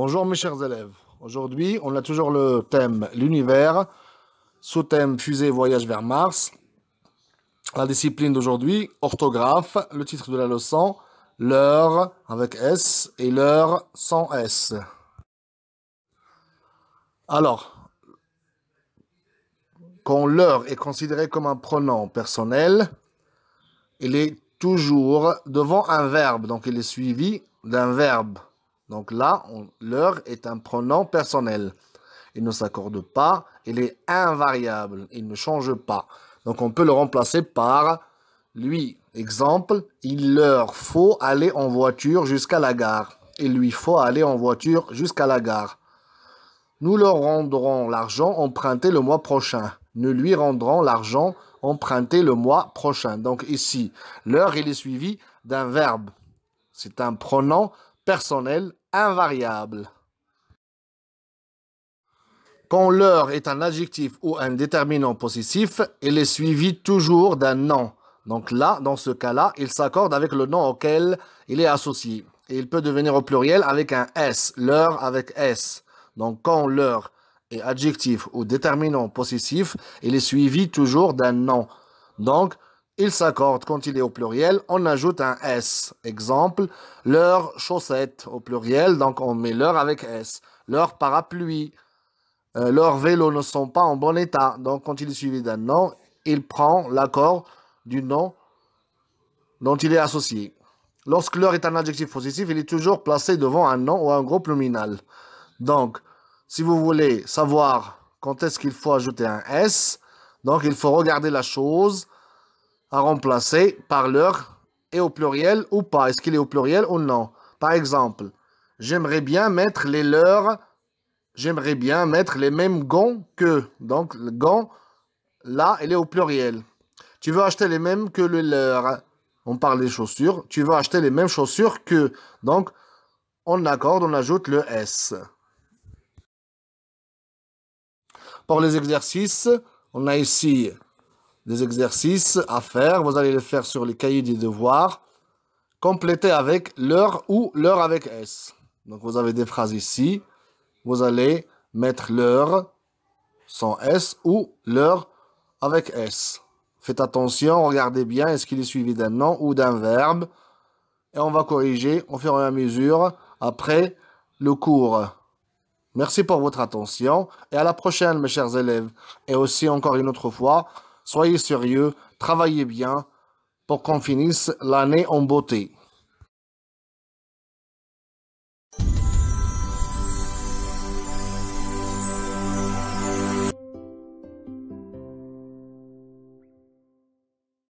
Bonjour mes chers élèves. Aujourd'hui, on a toujours le thème l'univers, sous-thème fusée voyage vers Mars. La discipline d'aujourd'hui, orthographe, le titre de la leçon, l'heure avec S et l'heure sans S. Alors, quand l'heure est considérée comme un pronom personnel, il est toujours devant un verbe, donc il est suivi d'un verbe. Donc là, l'heure est un pronom personnel. Il ne s'accorde pas, il est invariable, il ne change pas. Donc on peut le remplacer par lui. Exemple, il leur faut aller en voiture jusqu'à la gare. Il lui faut aller en voiture jusqu'à la gare. Nous leur rendrons l'argent emprunté le mois prochain. Nous lui rendrons l'argent emprunté le mois prochain. Donc ici, l'heure, il est suivi d'un verbe. C'est un pronom personnel invariable. Quand l'heure est un adjectif ou un déterminant possessif, il est suivi toujours d'un nom. Donc là, dans ce cas-là, il s'accorde avec le nom auquel il est associé. Et il peut devenir au pluriel avec un S, l'heure avec S. Donc quand l'heure est adjectif ou déterminant possessif, il est suivi toujours d'un nom. Donc, il s'accorde quand il est au pluriel, on ajoute un S. Exemple, leur chaussette au pluriel, donc on met l'heure avec S. Leur parapluie. Leurs vélos ne sont pas en bon état. Donc, quand il est suivi d'un nom, il prend l'accord du nom dont il est associé. Lorsque l'heure est un adjectif possessif, il est toujours placé devant un nom ou un groupe nominal. Donc, si vous voulez savoir quand est-ce qu'il faut ajouter un S, donc il faut regarder la chose à remplacer par l'heure et au pluriel ou pas. Est-ce qu'il est au pluriel ou non? Par exemple, j'aimerais bien mettre les leurs. J'aimerais bien mettre les mêmes gants que. Donc, le gant, là, il est au pluriel. Tu veux acheter les mêmes que le leur. On parle des chaussures. Tu veux acheter les mêmes chaussures que. Donc, on accorde, on ajoute le S. Pour les exercices, on a ici des exercices à faire. Vous allez les faire sur les cahiers des devoirs. Complétez avec l'heure ou l'heure avec S. Donc, vous avez des phrases ici. Vous allez mettre l'heure sans S ou l'heure avec S. Faites attention, regardez bien, est-ce qu'il est suivi d'un nom ou d'un verbe. Et on va corriger au fur et à mesure après le cours. Merci pour votre attention et à la prochaine mes chers élèves. Et aussi encore une autre fois, soyez sérieux, travaillez bien pour qu'on finisse l'année en beauté.